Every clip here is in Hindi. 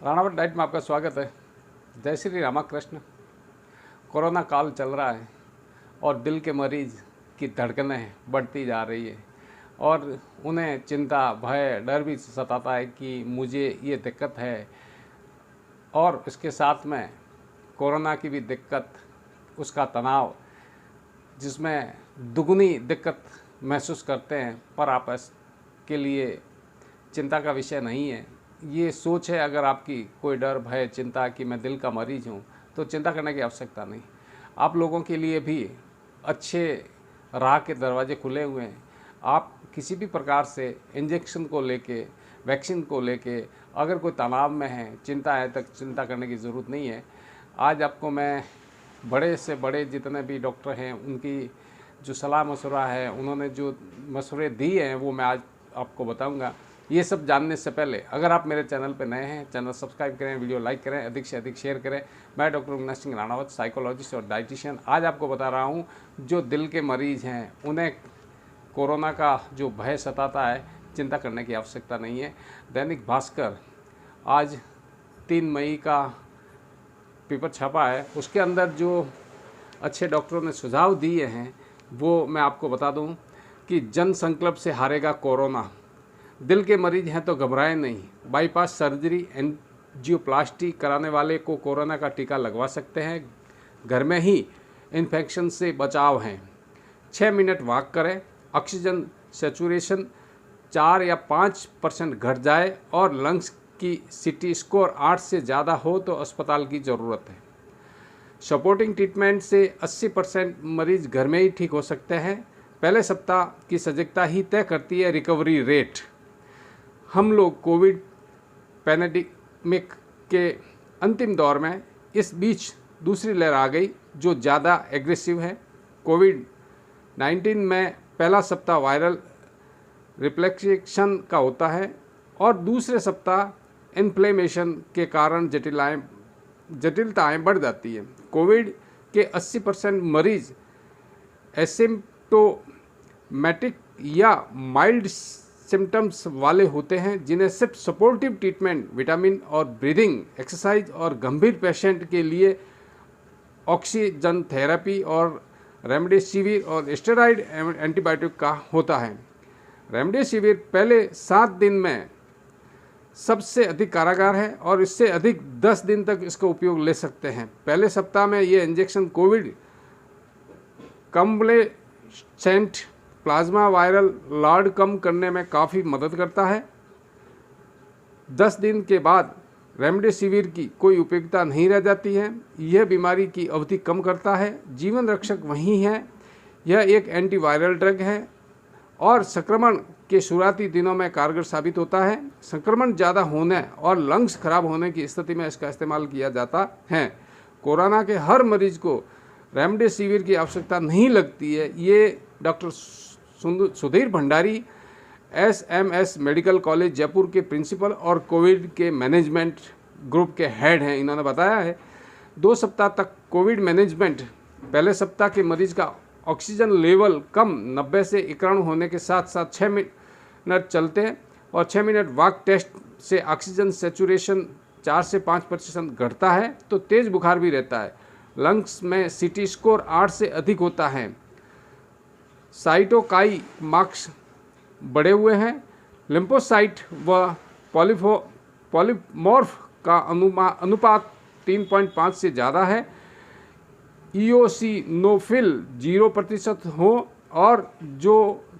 राणावत डाइट में आपका स्वागत है। जय श्री रामाकृष्ण। कोरोना काल चल रहा है और दिल के मरीज की धड़कनें बढ़ती जा रही है और उन्हें चिंता, भय, डर भी सताता है कि मुझे ये दिक्कत है और इसके साथ में कोरोना की भी दिक्कत, उसका तनाव, जिसमें दुगनी दिक्कत महसूस करते हैं। पर आप इसके लिए चिंता का विषय नहीं है। ये सोच है अगर आपकी कोई डर, भय, चिंता कि मैं दिल का मरीज हूँ, तो चिंता करने की आवश्यकता नहीं। आप लोगों के लिए भी अच्छे राह के दरवाजे खुले हुए हैं। आप किसी भी प्रकार से इंजेक्शन को लेके, वैक्सीन को लेके अगर कोई तनाव में है, चिंता है, तक चिंता करने की ज़रूरत नहीं है। आज आपको मैं बड़े से बड़े जितने भी डॉक्टर हैं उनकी जो सलाह मशवरा है, उन्होंने जो मशवरे दिए हैं वो मैं आज आपको बताऊंगा। ये सब जानने से पहले अगर आप मेरे चैनल पर नए हैं, चैनल सब्सक्राइब करें, वीडियो लाइक करें, अधिक से अधिक शेयर करें। मैं डॉक्टर अविनाश सिंह राणावत, साइकोलॉजिस्ट और डाइटिशियन, आज आपको बता रहा हूँ जो दिल के मरीज हैं उन्हें कोरोना का जो भय सताता है, चिंता करने की आवश्यकता नहीं है। दैनिक भास्कर आज 3 मई का पेपर छपा है, उसके अंदर जो अच्छे डॉक्टरों ने सुझाव दिए हैं वो मैं आपको बता दूं कि जन संकल्प से हारेगा कोरोना। दिल के मरीज हैं तो घबराएं नहीं। बाईपास सर्जरी, एंजियोप्लास्टी कराने वाले को कोरोना का टीका लगवा सकते हैं। घर में ही इन्फेक्शन से बचाव है। 6 मिनट वॉक करें। ऑक्सीजन सैचुरेशन 4 या 5% घट जाए और लंग्स की सीटी स्कोर 8 से ज़्यादा हो तो अस्पताल की ज़रूरत है। सपोर्टिंग ट्रीटमेंट से 80% मरीज घर में ही ठीक हो सकते हैं। पहले सप्ताह की सजगता ही तय करती है रिकवरी रेट। हम लोग कोविड पैंडेमिक के अंतिम दौर में, इस बीच दूसरी लहर आ गई जो ज़्यादा एग्रेसिव है। कोविड-19 में पहला सप्ताह वायरल रिप्लिकेशन का होता है और दूसरे सप्ताह इन्फ्लेमेशन के कारण जटिलताएं बढ़ जाती है। कोविड के 80% मरीज एसिम्प्टोमेटिक या माइल्ड सिम्टम्स वाले होते हैं जिन्हें सिर्फ सपोर्टिव ट्रीटमेंट, विटामिन और ब्रीदिंग एक्सरसाइज और गंभीर पेशेंट के लिए ऑक्सीजन थेरेपी और रेमडेसिविर और स्टेरॉइड एंटीबायोटिक का होता है। रेमडेसिविर पहले 7 दिन में सबसे अधिक कारगर है और इससे अधिक 10 दिन तक इसका उपयोग ले सकते हैं। पहले सप्ताह में ये injection covid convalescent plasma viral load कम करने में काफ़ी मदद करता है। 10 दिन के बाद रेमडेसिविर की कोई उपयोगिता नहीं रह जाती है। यह बीमारी की अवधि कम करता है। जीवन रक्षक वही है। यह एक एंटीवायरल ड्रग है और संक्रमण के शुरुआती दिनों में कारगर साबित होता है। संक्रमण ज़्यादा होने और लंग्स खराब होने की स्थिति में इसका इस्तेमाल किया जाता है। कोरोना के हर मरीज को रेमडेसिविर की आवश्यकता नहीं लगती है। ये doctor Sudhir Bhandari, SMS medical college Jaipur के प्रिंसिपल और कोविड के मैनेजमेंट ग्रुप के हेड हैं, इन्होंने बताया है। 2 सप्ताह तक कोविड मैनेजमेंट, पहले सप्ताह के मरीज का ऑक्सीजन लेवल कम 90 से 91 होने के साथ साथ 6 मिनट चलते हैं और 6 मिनट वॉक टेस्ट से ऑक्सीजन सैचुरेशन 4 से 5% घटता है तो तेज़ बुखार भी रहता है। लंग्स में सीटी स्कोर 8 से अधिक होता है। साइटोकाई मार्क्स बढ़े हुए हैं। लिम्फोसाइट व पॉलीमॉर्फ का अनुपात 3.5 से ज़्यादा है। इओसिनोफिल 0% हो और जो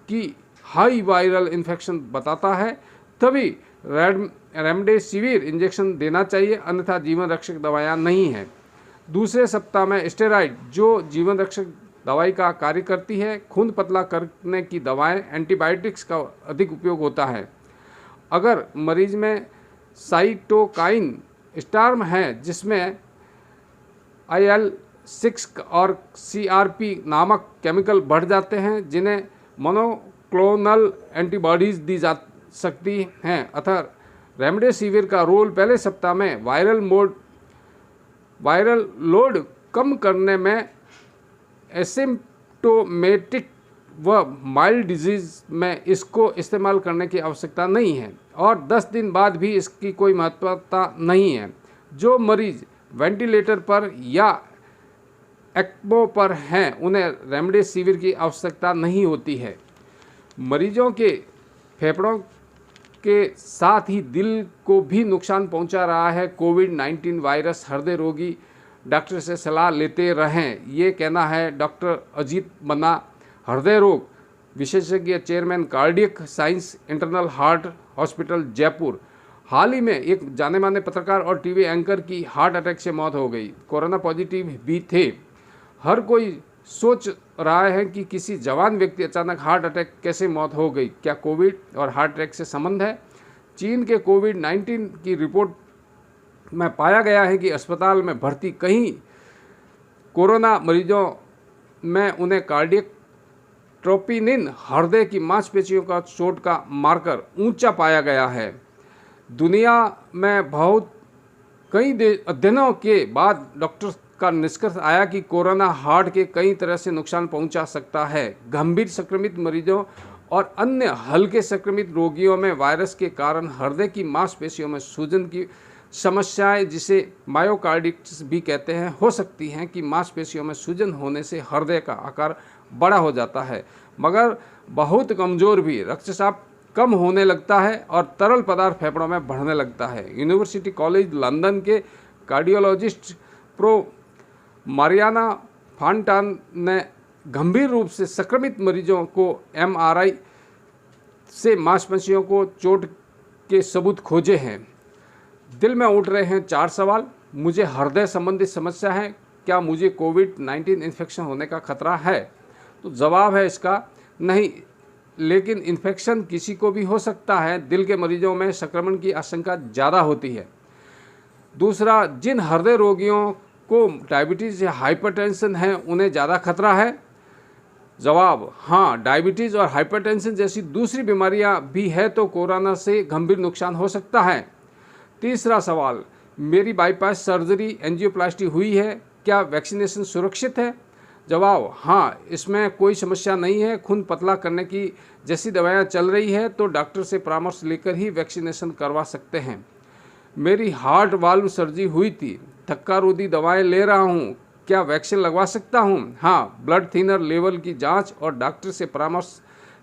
कि हाई वायरल इन्फेक्शन बताता है, तभी रेमडेसिविर इंजेक्शन देना चाहिए, अन्यथा जीवन रक्षक दवाइयाँ नहीं हैं। दूसरे सप्ताह में स्टेरॉइड, जो जीवन रक्षक दवाई का कार्य करती है, खून पतला करने की दवाएं, एंटीबायोटिक्स का अधिक उपयोग होता है। अगर मरीज में साइटोकाइन स्टार्म है जिसमें IL-6 और CRP नामक केमिकल बढ़ जाते हैं जिन्हें मोनोक्लोनल एंटीबॉडीज़ दी जा सकती हैं। अतः रेमडेसिविर का रोल पहले सप्ताह में वायरल लोड कम करने में एसिम्प्टोमेटिक वह माइल्ड डिजीज़ में इसको इस्तेमाल करने की आवश्यकता नहीं है और 10 दिन बाद भी इसकी कोई महत्वता नहीं है। जो मरीज़ वेंटिलेटर पर या एक्मो पर हैं उन्हें रेमडेसिविर की आवश्यकता नहीं होती है। मरीजों के फेफड़ों के साथ ही दिल को भी नुकसान पहुंचा रहा है कोविड-19 वायरस। हृदय रोगी डॉक्टर से सलाह लेते रहें, ये कहना है डॉक्टर अजीत मन्ना, हृदय रोग विशेषज्ञ, chairman cardiac science, internal heart hospital Jaipur. हाल ही में एक जाने माने पत्रकार और टीवी एंकर की हार्ट अटैक से मौत हो गई। कोरोना पॉजिटिव भी थे। हर कोई सोच रहा है कि किसी जवान व्यक्ति अचानक हार्ट अटैक कैसे मौत हो गई। क्या कोविड और हार्ट अटैक से संबंध है? चीन के कोविड-19 की रिपोर्ट में पाया गया है कि अस्पताल में भर्ती कई कोरोना मरीजों में उन्हें कार्डियक ट्रोपोनिन, हृदय की मांसपेशियों का चोट का मार्कर ऊंचा पाया गया है। दुनिया में बहुत कई अध्ययनों के बाद डॉक्टर का निष्कर्ष आया कि कोरोना हार्ट के कई तरह से नुकसान पहुंचा सकता है। गंभीर संक्रमित मरीजों और अन्य हल्के संक्रमित रोगियों में वायरस के कारण हृदय की मांसपेशियों में सूजन की समस्याएं, जिसे मायोकार्डिटिस भी कहते हैं, हो सकती हैं कि मांसपेशियों में सूजन होने से हृदय का आकार बड़ा हो जाता है मगर बहुत कमज़ोर भी, रक्तचाप कम होने लगता है और तरल पदार्थ फेफड़ों में बढ़ने लगता है। यूनिवर्सिटी कॉलेज लंदन के कार्डियोलॉजिस्ट प्रो मारियाना फांटान ने गंभीर रूप से संक्रमित मरीजों को एमआरआई से मांसपेशियों को चोट के सबूत खोजे हैं। दिल में उठ रहे हैं 4 सवाल। मुझे हृदय संबंधित समस्या है, क्या मुझे कोविड-19 इन्फेक्शन होने का खतरा है? तो जवाब है इसका नहीं, लेकिन इन्फेक्शन किसी को भी हो सकता है। दिल के मरीजों में संक्रमण की आशंका ज़्यादा होती है। दूसरा, जिन हृदय रोगियों को डायबिटीज़ या हाइपरटेंशन है उन्हें ज़्यादा खतरा है? जवाब हाँ, डायबिटीज़ और हाइपरटेंशन जैसी दूसरी बीमारियां भी है तो कोरोना से गंभीर नुकसान हो सकता है। तीसरा सवाल, मेरी बाईपास सर्जरी एंजियोप्लास्टी हुई है, क्या वैक्सीनेशन सुरक्षित है? जवाब हाँ, इसमें कोई समस्या नहीं है। खून पतला करने की जैसी दवाएं चल रही है तो डॉक्टर से परामर्श लेकर ही वैक्सीनेशन करवा सकते हैं। मेरी हार्ट वाल्व सर्जरी हुई थी, थक्का रोधी दवाएं ले रहा हूँ, क्या वैक्सीन लगवा सकता हूँ? हाँ, ब्लड थिनर लेवल की जांच और डॉक्टर से परामर्श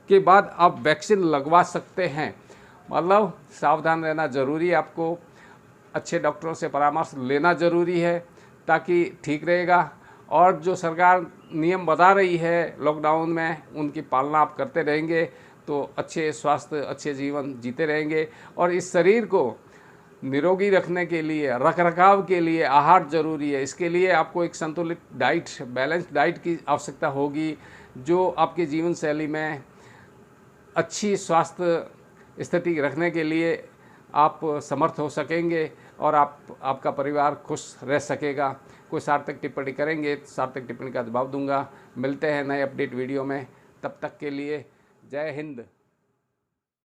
के बाद आप वैक्सीन लगवा सकते हैं। मतलब सावधान रहना ज़रूरी है, आपको अच्छे डॉक्टरों से परामर्श लेना ज़रूरी है ताकि ठीक रहेगा। और जो सरकार नियम बता रही है लॉकडाउन में, उनकी पालना आप करते रहेंगे तो अच्छे स्वास्थ्य, अच्छे जीवन जीते रहेंगे। और इस शरीर को निरोगी रखने के लिए, रखरखाव के लिए आहार जरूरी है। इसके लिए आपको एक संतुलित डाइट, बैलेंस्ड डाइट की आवश्यकता होगी जो आपके जीवन शैली में अच्छी स्वास्थ्य स्थिति रखने के लिए आप समर्थ हो सकेंगे और आपका परिवार खुश रह सकेगा। कोई सार्थक टिप्पणी करेंगे तो सार्थक टिप्पणी का जवाब दूंगा। मिलते हैं नए अपडेट वीडियो में, तब तक के लिए जय हिंद।